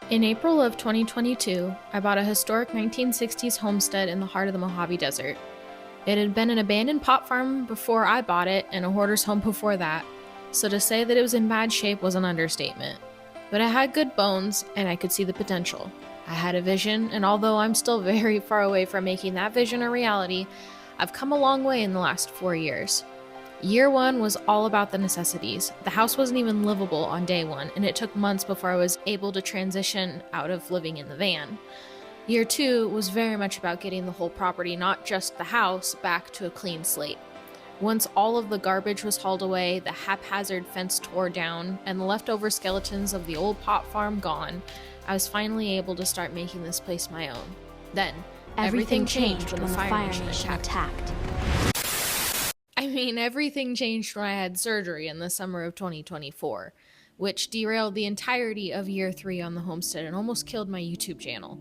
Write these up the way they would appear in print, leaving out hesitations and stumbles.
In April of 2022, I bought a historic 1960s homestead in the heart of the Mojave Desert. It had been an abandoned pot farm before I bought it and a hoarder's home before that, so to say that it was in bad shape was an understatement. But it had good bones, and I could see the potential. I had a vision, and although I'm still very far away from making that vision a reality, I've come a long way in the last 4 years. Year one was all about the necessities. The house wasn't even livable on day one, and it took months before I was able to transition out of living in the van. Year two was very much about getting the whole property, not just the house, back to a clean slate. Once all of the garbage was hauled away, the haphazard fence tore down, and the leftover skeletons of the old pot farm gone, I was finally able to start making this place my own. Then, everything changed when the Fire Nation attacked. Everything changed when I had surgery in the summer of 2024, which derailed the entirety of year 3 on the homestead and almost killed my YouTube channel.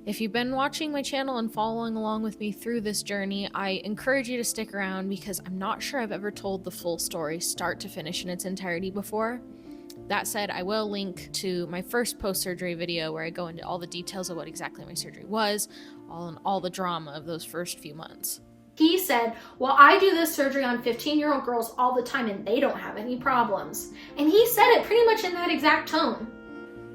If you've been watching my channel and following along with me through this journey, I encourage you to stick around because I'm not sure I've ever told the full story start to finish in its entirety before. That said, I will link to my first post-surgery video where I go into all the details of what exactly my surgery was, all the drama of those first few months. He said, well, I do this surgery on 15-year-old girls all the time and they don't have any problems. And he said it pretty much in that exact tone.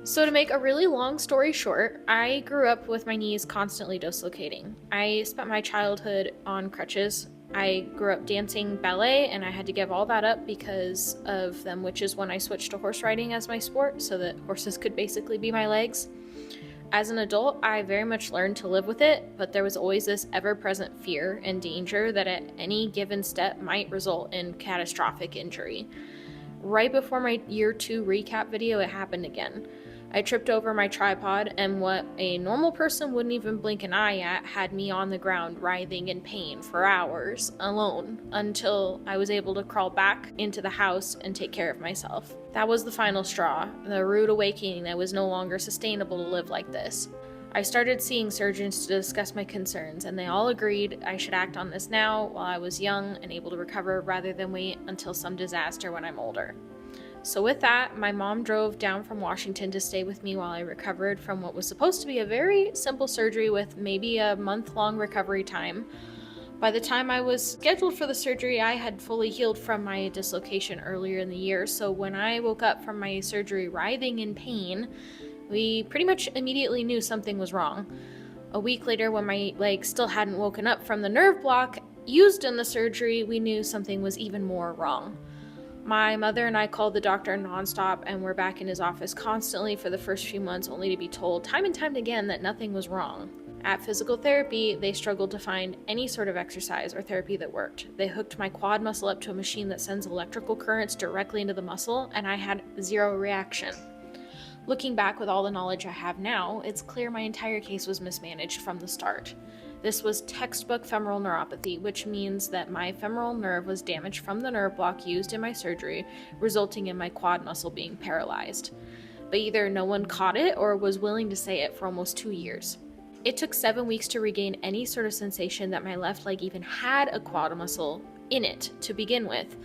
So to make a really long story short, I grew up with my knees constantly dislocating. I spent my childhood on crutches. I grew up dancing ballet and I had to give all that up because of them, which is when I switched to horse riding as my sport so that horses could basically be my legs. As an adult, I very much learned to live with it, but there was always this ever-present fear and danger that at any given step might result in catastrophic injury. Right before my year 2 recap video, it happened again. I tripped over my tripod, and what a normal person wouldn't even blink an eye at had me on the ground writhing in pain for hours alone until I was able to crawl back into the house and take care of myself. That was the final straw, the rude awakening that was no longer sustainable to live like this. I started seeing surgeons to discuss my concerns, and they all agreed I should act on this now while I was young and able to recover rather than wait until some disaster when I'm older. So with that, my mom drove down from Washington to stay with me while I recovered from what was supposed to be a very simple surgery with maybe a month-long recovery time. By the time I was scheduled for the surgery, I had fully healed from my dislocation earlier in the year, so when I woke up from my surgery writhing in pain, we pretty much immediately knew something was wrong. A week later, when my leg still hadn't woken up from the nerve block used in the surgery, we knew something was even more wrong. My mother and I called the doctor nonstop and were back in his office constantly for the first few months, only to be told time and time again that nothing was wrong. At physical therapy, they struggled to find any sort of exercise or therapy that worked. They hooked my quad muscle up to a machine that sends electrical currents directly into the muscle, and I had zero reaction. Looking back with all the knowledge I have now, it's clear my entire case was mismanaged from the start. This was textbook femoral neuropathy, which means that my femoral nerve was damaged from the nerve block used in my surgery, resulting in my quad muscle being paralyzed. But either no one caught it or was willing to say it for almost 2 years. It took 7 weeks to regain any sort of sensation that my left leg even had a quad muscle in it to begin with,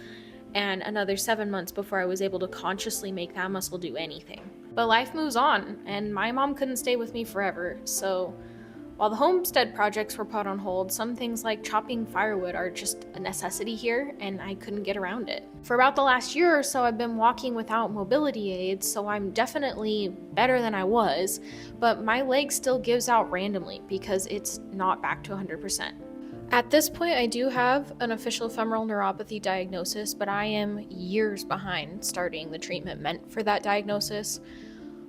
and another 7 months before I was able to consciously make that muscle do anything. But life moves on, and my mom couldn't stay with me forever, so while the homestead projects were put on hold, some things like chopping firewood are just a necessity here, and I couldn't get around it. For about the last year or so, I've been walking without mobility aids, so I'm definitely better than I was, but my leg still gives out randomly because it's not back to 100%. At this point, I do have an official femoral neuropathy diagnosis, but I am years behind starting the treatment meant for that diagnosis.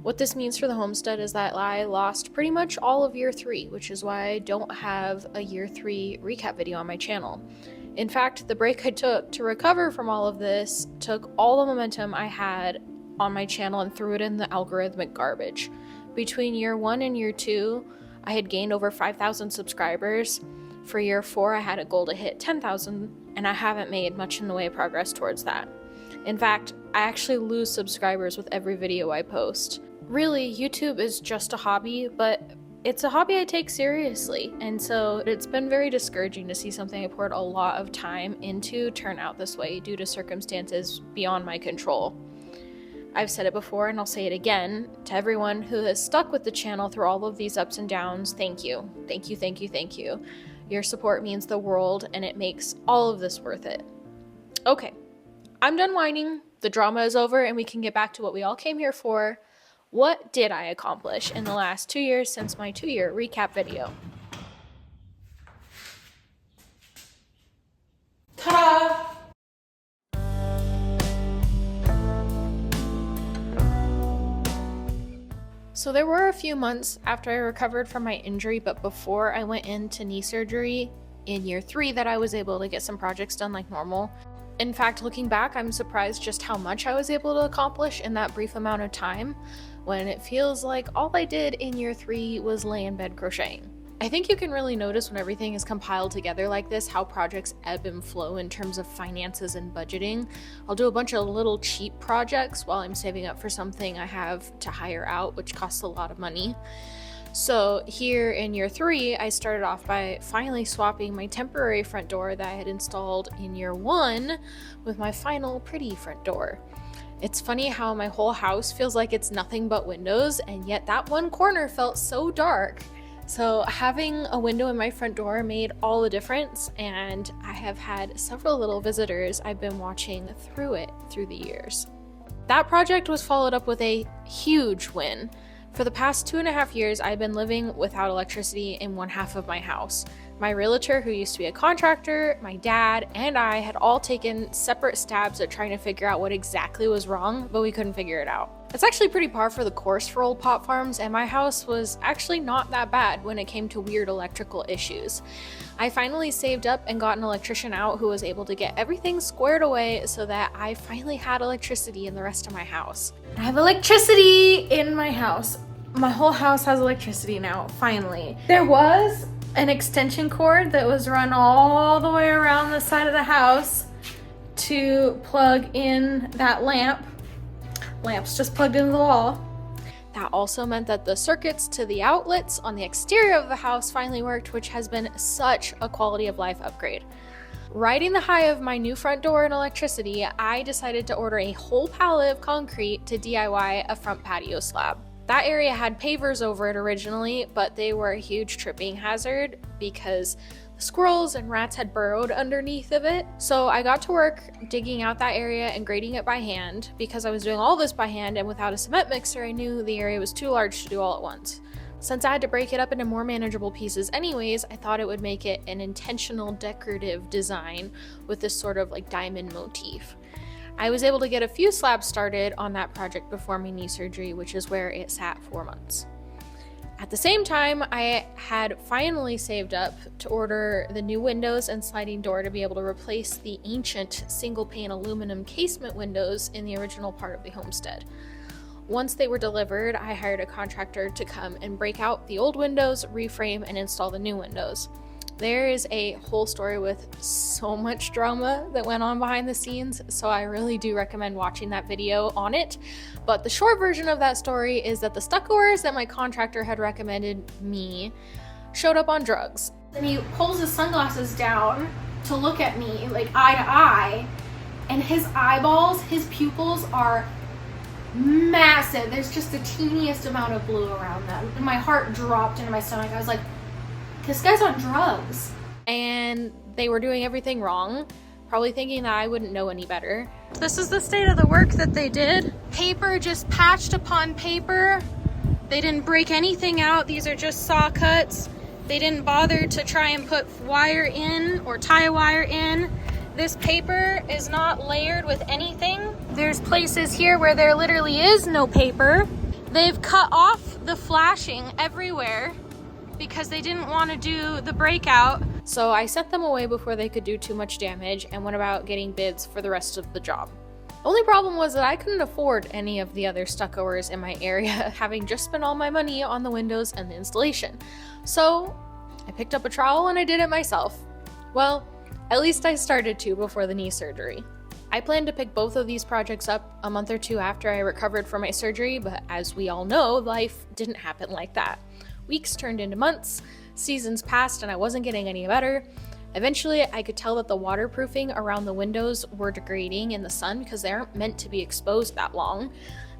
What this means for the homestead is that I lost pretty much all of year 3, which is why I don't have a year 3 recap video on my channel. In fact, the break I took to recover from all of this took all the momentum I had on my channel and threw it in the algorithmic garbage. Between year 1 and year 2, I had gained over 5,000 subscribers. For year 4, I had a goal to hit 10,000, and I haven't made much in the way of progress towards that. In fact, I actually lose subscribers with every video I post. Really, YouTube is just a hobby, but it's a hobby I take seriously, and so it's been very discouraging to see something I poured a lot of time into turn out this way due to circumstances beyond my control. I've said it before and I'll say it again. To everyone who has stuck with the channel through all of these ups and downs, thank you. Thank you, thank you, thank you. Your support means the world and it makes all of this worth it. Okay, I'm done whining. The drama is over and we can get back to what we all came here for. What did I accomplish in the last 2 years since my 2-year recap video? Ta-da! So there were a few months after I recovered from my injury, but before I went into knee surgery in year 3 that I was able to get some projects done like normal. In fact, looking back, I'm surprised just how much I was able to accomplish in that brief amount of time, when it feels like all I did in year 3 was lay in bed crocheting. I think you can really notice when everything is compiled together like this how projects ebb and flow in terms of finances and budgeting. I'll do a bunch of little cheap projects while I'm saving up for something I have to hire out, which costs a lot of money. So here in year 3, I started off by finally swapping my temporary front door that I had installed in year 1 with my final pretty front door. It's funny how my whole house feels like it's nothing but windows, and yet that one corner felt so dark. So having a window in my front door made all the difference, and I have had several little visitors I've been watching through it through the years. That project was followed up with a huge win. For the past 2.5 years, I've been living without electricity in one half of my house. My realtor, who used to be a contractor, my dad, and I had all taken separate stabs at trying to figure out what exactly was wrong, but we couldn't figure it out. It's actually pretty par for the course for old pot farms, and my house was actually not that bad when it came to weird electrical issues. I finally saved up and got an electrician out who was able to get everything squared away so that I finally had electricity in the rest of my house. I have electricity in my house. My whole house has electricity now, finally. There was an extension cord that was run all the way around the side of the house to plug in that lamp. Lamp's just plugged into the wall. That also meant that the circuits to the outlets on the exterior of the house finally worked, which has been such a quality of life upgrade. Riding the high of my new front door and electricity, I decided to order a whole pallet of concrete to DIY a front patio slab. That area had pavers over it originally, but they were a huge tripping hazard because the squirrels and rats had burrowed underneath of it. So I got to work digging out that area and grading it by hand. Because I was doing all this by hand and without a cement mixer, I knew the area was too large to do all at once. Since I had to break it up into more manageable pieces anyways, I thought it would make it an intentional decorative design with this sort of like diamond motif. I was able to get a few slabs started on that project before my knee surgery, which is where it sat 4 months. At the same time, I had finally saved up to order the new windows and sliding door to be able to replace the ancient single-pane aluminum casement windows in the original part of the homestead. Once they were delivered, I hired a contractor to come and break out the old windows, reframe, and install the new windows. There is a whole story with so much drama that went on behind the scenes, so I really do recommend watching that video on it. But the short version of that story is that the stuccoers that my contractor had recommended me showed up on drugs. Then he pulls his sunglasses down to look at me, like eye to eye, and his eyeballs, his pupils are massive. There's just the teeniest amount of blue around them. And my heart dropped into my stomach. I was like, this guy's on drugs. And they were doing everything wrong, probably thinking that I wouldn't know any better. This is the state of the work that they did. Paper just patched upon paper. They didn't break anything out. These are just saw cuts. They didn't bother to try and put wire in or tie wire in. This paper is not layered with anything. There's places here where there literally is no paper. They've cut off the flashing everywhere because they didn't want to do the breakout. So I sent them away before they could do too much damage and went about getting bids for the rest of the job. The only problem was that I couldn't afford any of the other stuccoers in my area, having just spent all my money on the windows and the installation. So I picked up a trowel and I did it myself. Well, at least I started to before the knee surgery. I planned to pick both of these projects up a month or two after I recovered from my surgery, but as we all know, life didn't happen like that. Weeks turned into months, seasons passed, and I wasn't getting any better. Eventually, I could tell that the waterproofing around the windows were degrading in the sun because they aren't meant to be exposed that long.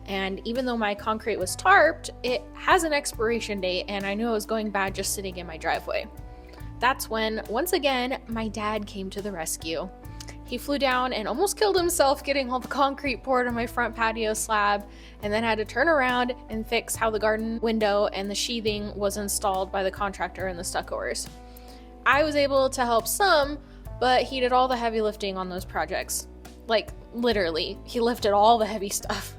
And even though my concrete was tarped, it has an expiration date, and I knew it was going bad just sitting in my driveway. That's when, once again, my dad came to the rescue. He flew down and almost killed himself getting all the concrete poured on my front patio slab, and then had to turn around and fix how the garden window and the sheathing was installed by the contractor and the stuccoers. I was able to help some, but he did all the heavy lifting on those projects. Like, literally, he lifted all the heavy stuff.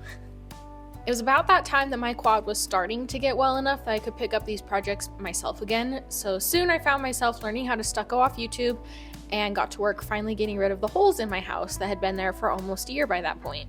It was about that time that my quad was starting to get well enough that I could pick up these projects myself again, so soon I found myself learning how to stucco off YouTube and got to work finally getting rid of the holes in my house that had been there for almost a year by that point.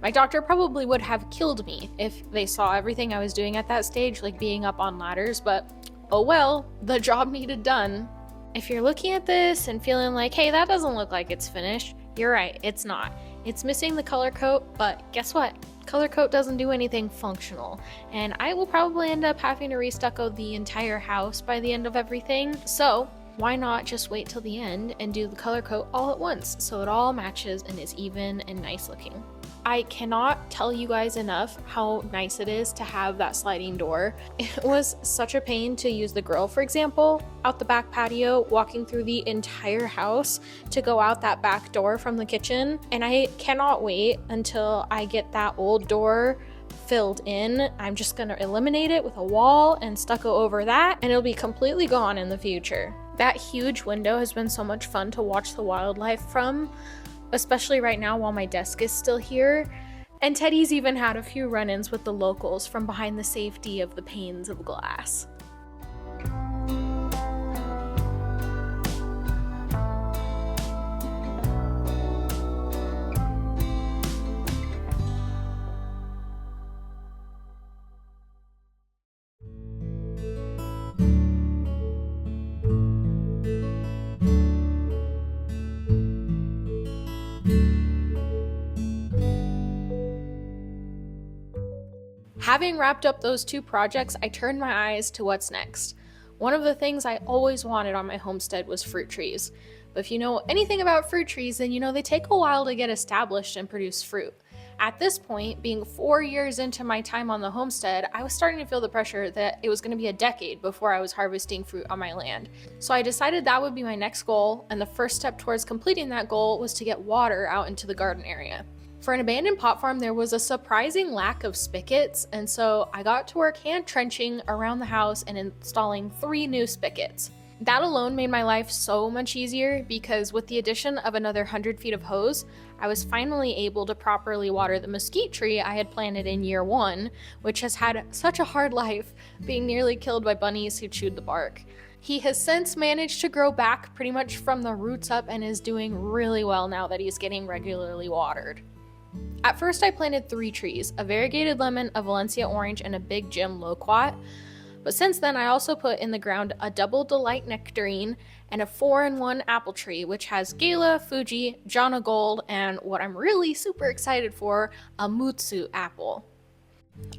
My doctor probably would have killed me if they saw everything I was doing at that stage, like being up on ladders, but oh well, the job needed done. If you're looking at this and feeling like, hey, that doesn't look like it's finished, you're right, it's not. It's missing the color coat, but guess what? Color coat doesn't do anything functional, and I will probably end up having to re-stucco the entire house by the end of everything, so why not just wait till the end and do the color coat all at once so it all matches and is even and nice looking. I cannot tell you guys enough how nice it is to have that sliding door. It was such a pain to use the grill, for example, out the back patio, walking through the entire house to go out that back door from the kitchen. And I cannot wait until I get that old door filled in. I'm just gonna eliminate it with a wall and stucco over that, and it'll be completely gone in the future. That huge window has been so much fun to watch the wildlife from, especially right now while my desk is still here. And Teddy's even had a few run-ins with the locals from behind the safety of the panes of glass. Having wrapped up those two projects, I turned my eyes to what's next. One of the things I always wanted on my homestead was fruit trees. But if you know anything about fruit trees, then you know they take a while to get established and produce fruit. At this point, being 4 years into my time on the homestead, I was starting to feel the pressure that it was going to be a decade before I was harvesting fruit on my land. So I decided that would be my next goal, and the first step towards completing that goal was to get water out into the garden area. For an abandoned pot farm, there was a surprising lack of spigots, and so I got to work hand trenching around the house and installing 3 new spigots. That alone made my life so much easier because with the addition of another 100 feet of hose, I was finally able to properly water the mesquite tree I had planted in year 1, which has had such a hard life, being nearly killed by bunnies who chewed the bark. He has since managed to grow back pretty much from the roots up and is doing really well now that he's getting regularly watered. At first I planted 3 trees, a variegated lemon, a Valencia orange, and a big Jim loquat. But since then I also put in the ground a double delight nectarine and a 4-in-1 apple tree, which has Gala, Fuji, Jana Gold, and what I'm really super excited for, a Mutsu apple.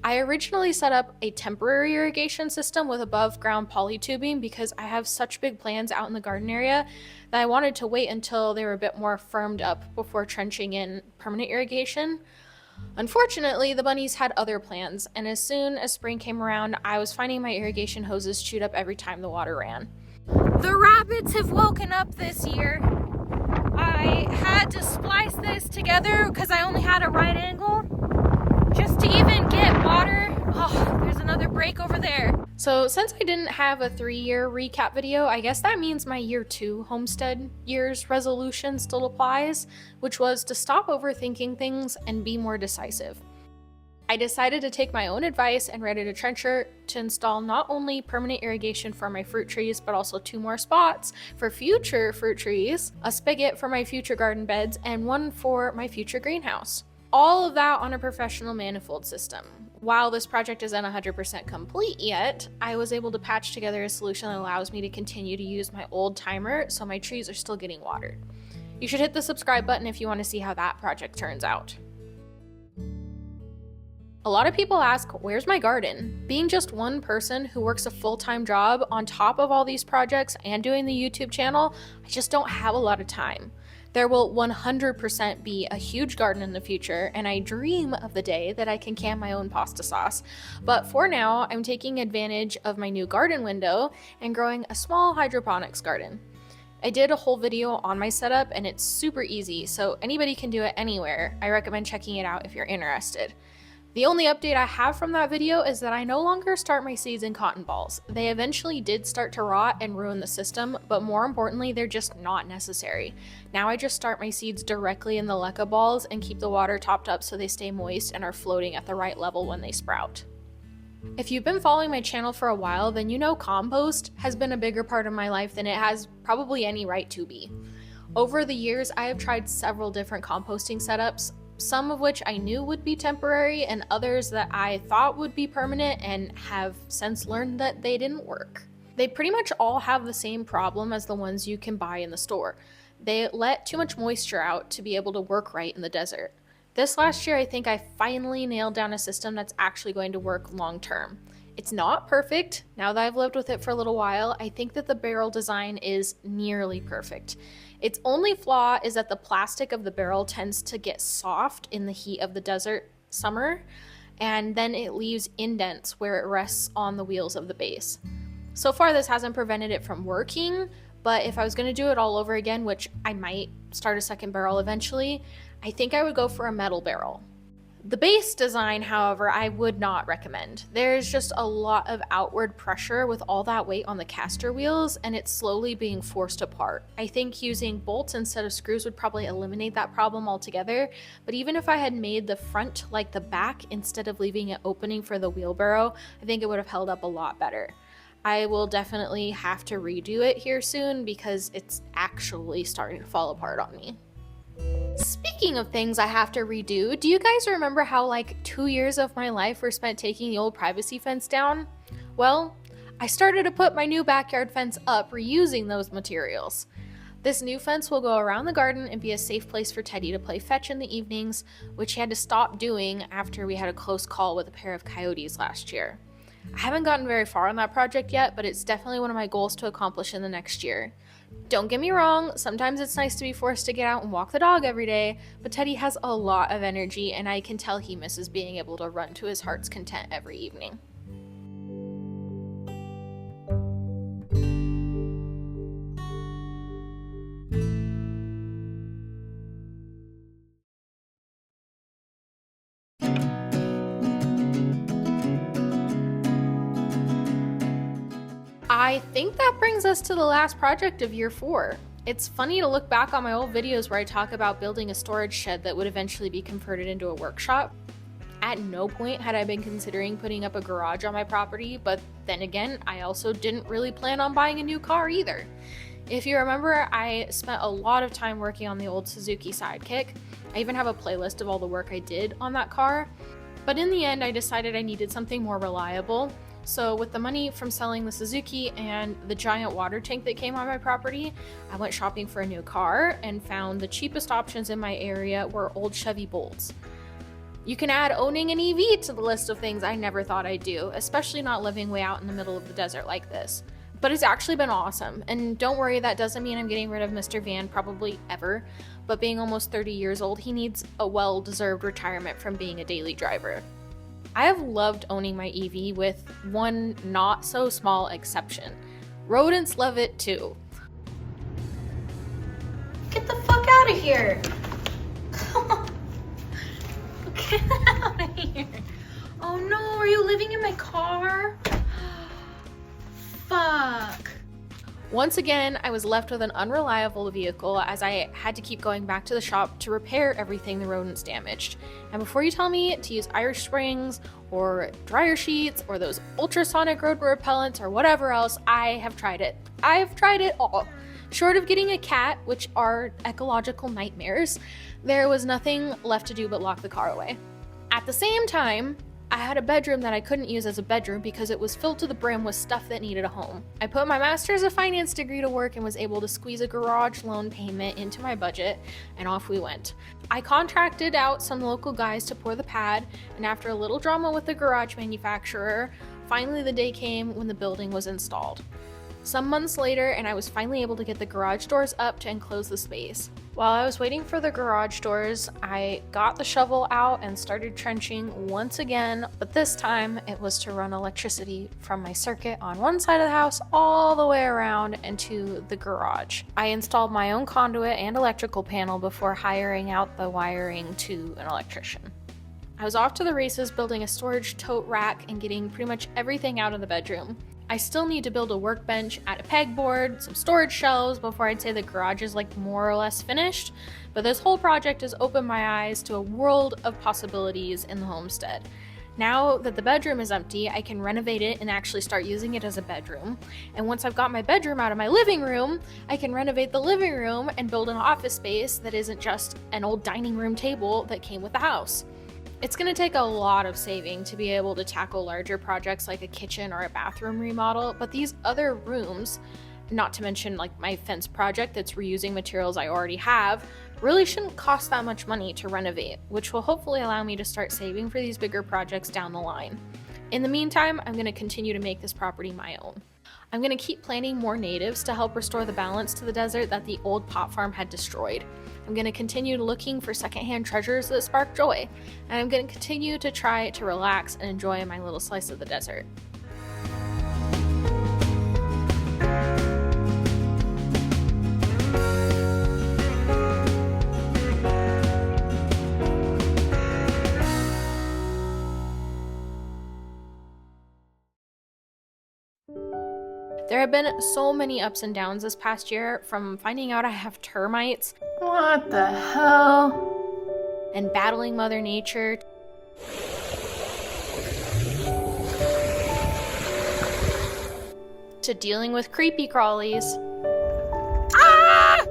I originally set up a temporary irrigation system with above ground polytubing because I have such big plans out in the garden area that I wanted to wait until they were a bit more firmed up before trenching in permanent irrigation. Unfortunately, the bunnies had other plans, and as soon as spring came around, I was finding my irrigation hoses chewed up every time the water ran. The rabbits have woken up this year. I had to splice this together because I only had a right angle just to even get water. Oh, there's another break over there. So since I didn't have a 3-year recap video, I guess that means my year 2 homestead year's resolution still applies, which was to stop overthinking things and be more decisive. I decided to take my own advice and rented a trencher to install not only permanent irrigation for my fruit trees, but also 2 more spots for future fruit trees, a spigot for my future garden beds, and 1 for my future greenhouse. All of that on a professional manifold system. While this project isn't 100% complete yet, I was able to patch together a solution that allows me to continue to use my old timer so my trees are still getting watered. You should hit the subscribe button if you want to see how that project turns out. A lot of people ask, where's my garden? Being just one person who works a full-time job on top of all these projects and doing the YouTube channel, I just don't have a lot of time. There will 100% be a huge garden in the future, and I dream of the day that I can can my own pasta sauce. But for now, I'm taking advantage of my new garden window and growing a small hydroponics garden. I did a whole video on my setup and it's super easy, so anybody can do it anywhere. I recommend checking it out if you're interested. The only update I have from that video is that I no longer start my seeds in cotton balls. They eventually did start to rot and ruin the system, but more importantly, they're just not necessary. Now I just start my seeds directly in the leca balls and keep the water topped up so they stay moist and are floating at the right level when they sprout. If you've been following my channel for a while, then you know compost has been a bigger part of my life than it has probably any right to be. Over the years, I have tried several different composting setups, some of which I knew would be temporary and others that I thought would be permanent and have since learned that they didn't work. They pretty much all have the same problem as the ones you can buy in the store. They let too much moisture out to be able to work right in the desert. This last year, I think I finally nailed down a system that's actually going to work long term. It's not perfect. Now that I've lived with it for a little while, I think that the barrel design is nearly perfect. Its only flaw is that the plastic of the barrel tends to get soft in the heat of the desert summer, and then it leaves indents where it rests on the wheels of the base. So far, this hasn't prevented it from working, but if I was going to do it all over again, which I might start a second barrel eventually, I think I would go for a metal barrel. The base design, however, I would not recommend. There's just a lot of outward pressure with all that weight on the caster wheels, and it's slowly being forced apart. I think using bolts instead of screws would probably eliminate that problem altogether, but even if I had made the front like the back instead of leaving it opening for the wheelbarrow, I think it would have held up a lot better. I will definitely have to redo it here soon because it's actually starting to fall apart on me. Speaking of things I have to redo, do you guys remember how like 2 years of my life were spent taking the old privacy fence down? Well, I started to put my new backyard fence up reusing those materials. This new fence will go around the garden and be a safe place for Teddy to play fetch in the evenings, which he had to stop doing after we had a close call with a pair of coyotes last year. I haven't gotten very far on that project yet, but it's definitely one of my goals to accomplish in the next year. Don't get me wrong, sometimes it's nice to be forced to get out and walk the dog every day, but Teddy has a lot of energy and I can tell he misses being able to run to his heart's content every evening. I think that brings us to the last project of year 4. It's funny to look back on my old videos where I talk about building a storage shed that would eventually be converted into a workshop. At no point had I been considering putting up a garage on my property, but then again, I also didn't really plan on buying a new car either. If you remember, I spent a lot of time working on the old Suzuki Sidekick. I even have a playlist of all the work I did on that car. But in the end, I decided I needed something more reliable. So with the money from selling the Suzuki and the giant water tank that came on my property, I went shopping for a new car and found the cheapest options in my area were old Chevy Bolts. You can add owning an EV to the list of things I never thought I'd do, especially not living way out in the middle of the desert like this. But it's actually been awesome, and don't worry, that doesn't mean I'm getting rid of Mr. Van probably ever, but being almost 30 years old, he needs a well-deserved retirement from being a daily driver. I have loved owning my EV with one not so small exception. Rodents love it too. Get the fuck out of here! Get out of here! Oh no, are you living in my car? Fuck. Once again, I was left with an unreliable vehicle as I had to keep going back to the shop to repair everything the rodents damaged. And before you tell me to use Irish Springs or dryer sheets or those ultrasonic rodent repellents or whatever else, I have tried it. I've tried it all. Short of getting a cat, which are ecological nightmares, there was nothing left to do but lock the car away. At the same time, I had a bedroom that I couldn't use as a bedroom because it was filled to the brim with stuff that needed a home. I put my master's of finance degree to work and was able to squeeze a garage loan payment into my budget, and off we went. I contracted out some local guys to pour the pad, and after a little drama with the garage manufacturer, finally the day came when the building was installed. Some months later, and I was finally able to get the garage doors up to enclose the space. While I was waiting for the garage doors, I got the shovel out and started trenching once again, but this time it was to run electricity from my circuit on one side of the house all the way around into the garage. I installed my own conduit and electrical panel before hiring out the wiring to an electrician. I was off to the races building a storage tote rack and getting pretty much everything out of the bedroom. I still need to build a workbench, add a pegboard, some storage shelves before I'd say the garage is like more or less finished, but this whole project has opened my eyes to a world of possibilities in the homestead. Now that the bedroom is empty, I can renovate it and actually start using it as a bedroom. And once I've got my bedroom out of my living room, I can renovate the living room and build an office space that isn't just an old dining room table that came with the house. It's going to take a lot of saving to be able to tackle larger projects like a kitchen or a bathroom remodel, but these other rooms, not to mention like my fence project that's reusing materials I already have, really shouldn't cost that much money to renovate, which will hopefully allow me to start saving for these bigger projects down the line. In the meantime, I'm going to continue to make this property my own. I'm going to keep planting more natives to help restore the balance to the desert that the old pot farm had destroyed. I'm going to continue looking for secondhand treasures that spark joy, and I'm going to continue to try to relax and enjoy my little slice of the desert. There have been so many ups and downs this past year, from finding out I have termites, What the hell? and battling Mother Nature, to dealing with creepy crawlies. Ah!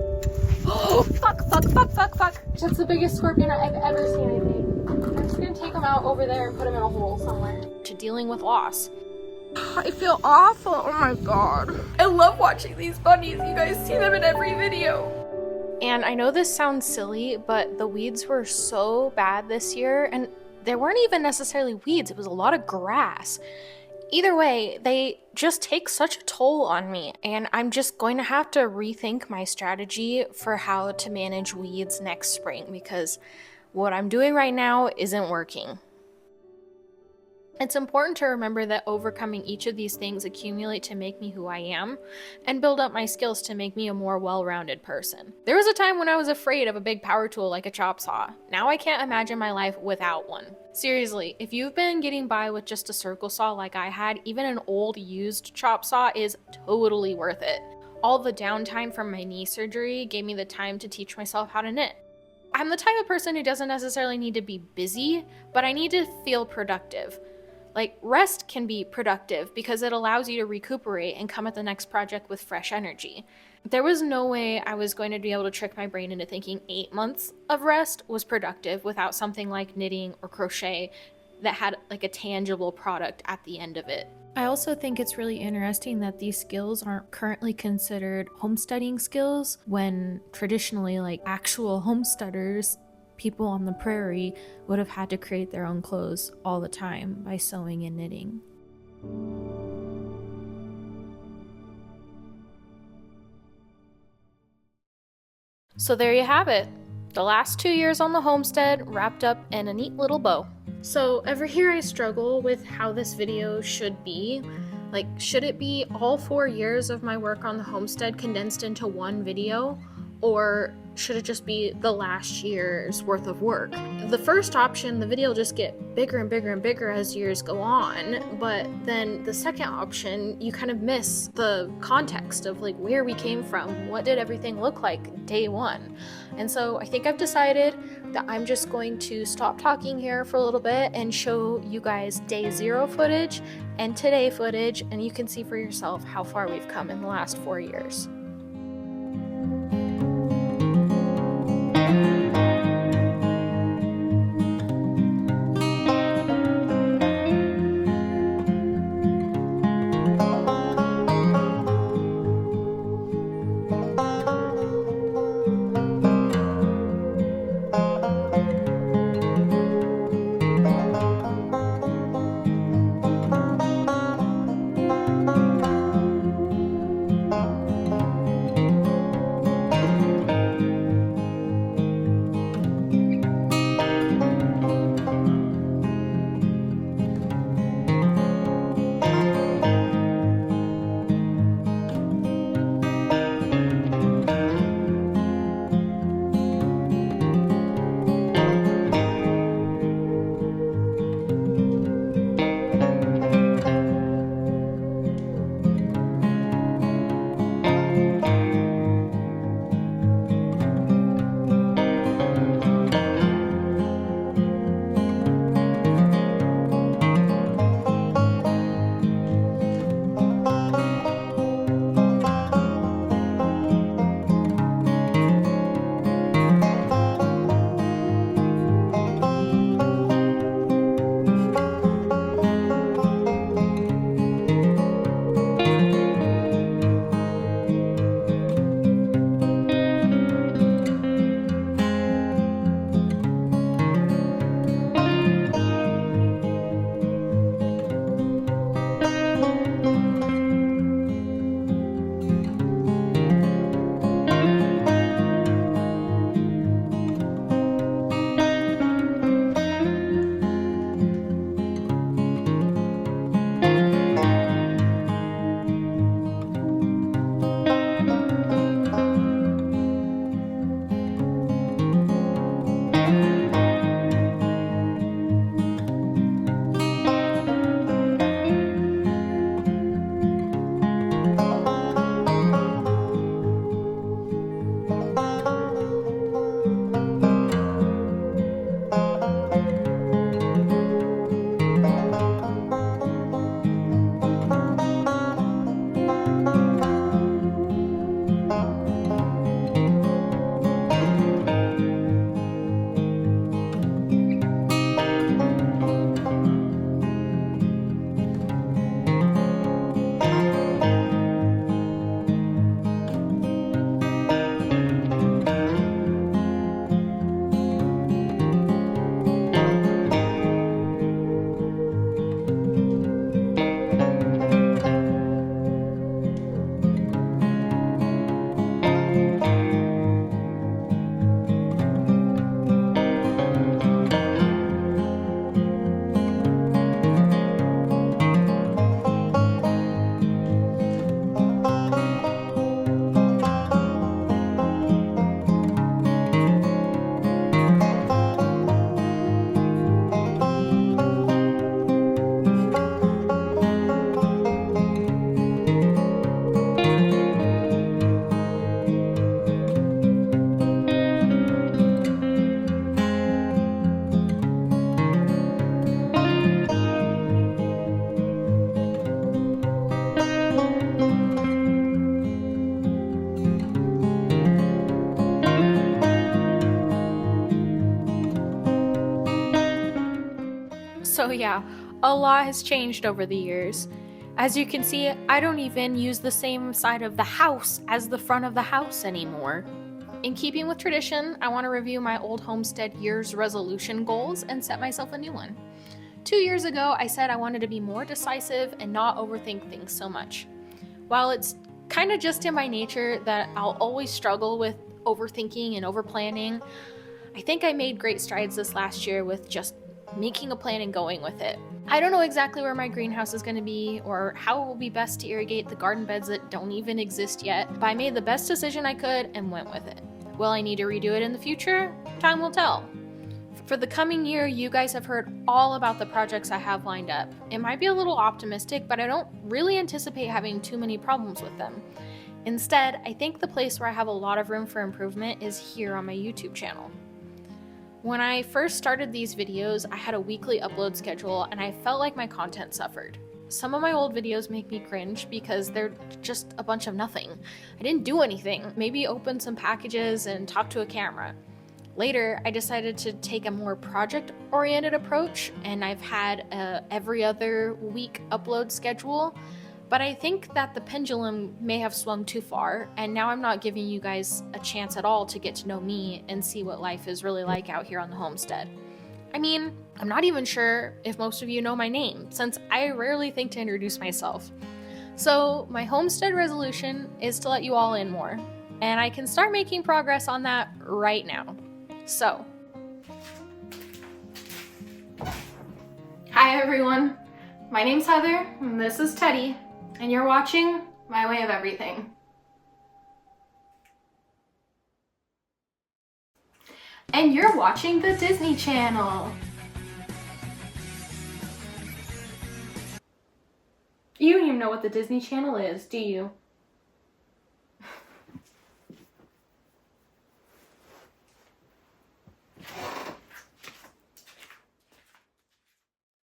Oh, fuck. That's the biggest scorpion I've ever seen, I think. I'm just gonna take him out over there and put him in a hole somewhere. To dealing with loss. I feel awful. Oh my god. I love watching these bunnies. You guys see them in every video. And I know this sounds silly, but the weeds were so bad this year, and they weren't even necessarily weeds, it was a lot of grass. Either way, they just take such a toll on me, and I'm just going to have to rethink my strategy for how to manage weeds next spring, because what I'm doing right now isn't working. It's important to remember that overcoming each of these things accumulate to make me who I am, and build up my skills to make me a more well-rounded person. There was a time when I was afraid of a big power tool like a chop saw. Now I can't imagine my life without one. Seriously, if you've been getting by with just a circle saw like I had, even an old used chop saw is totally worth it. All the downtime from my knee surgery gave me the time to teach myself how to knit. I'm the type of person who doesn't necessarily need to be busy, but I need to feel productive. Like, rest can be productive because it allows you to recuperate and come at the next project with fresh energy. There was no way I was going to be able to trick my brain into thinking 8 months of rest was productive without something like knitting or crochet that had like a tangible product at the end of it. I also think it's really interesting that these skills aren't currently considered homesteading skills, when traditionally, like actual homesteaders, people on the prairie, would have had to create their own clothes all the time by sewing and knitting. So there you have it. The last 2 years on the homestead wrapped up in a neat little bow. So every year I struggle with how this video should be. Like, should it be all 4 years of my work on the homestead condensed into one video? Or should it just be the last year's worth of work? The first option, the video will just get bigger and bigger and bigger as years go on, but then the second option, you kind of miss the context of like where we came from, what did everything look like day one. And so I think I've decided that I'm just going to stop talking here for a little bit and show you guys day 0 footage and today footage, and you can see for yourself how far we've come in the last 4 years. So yeah, a lot has changed over the years. As you can see, I don't even use the same side of the house as the front of the house anymore. In keeping with tradition, I want to review my old homestead year's resolution goals and set myself a new one. 2 years ago, I said I wanted to be more decisive and not overthink things so much. While it's kind of just in my nature that I'll always struggle with overthinking and overplanning, I think I made great strides this last year with just making a plan and going with it. I don't know exactly where my greenhouse is going to be or how it will be best to irrigate the garden beds that don't even exist yet, but I made the best decision I could and went with it. Will I need to redo it in the future? Time will tell. For the coming year, you guys have heard all about the projects I have lined up. It might be a little optimistic, but I don't really anticipate having too many problems with them. Instead, I think the place where I have a lot of room for improvement is here on my YouTube channel. When I first started these videos, I had a weekly upload schedule and I felt like my content suffered. Some of my old videos make me cringe because they're just a bunch of nothing. I didn't do anything, maybe open some packages and talk to a camera. Later, I decided to take a more project-oriented approach, and I've had a every other week upload schedule, but I think that the pendulum may have swung too far, and now I'm not giving you guys a chance at all to get to know me and see what life is really like out here on the homestead. I mean, I'm not even sure if most of you know my name, since I rarely think to introduce myself. So my homestead resolution is to let you all in more, and I can start making progress on that right now. So, Hi everyone, my name's Heather, and this is Teddy, and you're watching My Way of Everything. And you're watching the Disney Channel. You don't even know what the Disney Channel is, do you?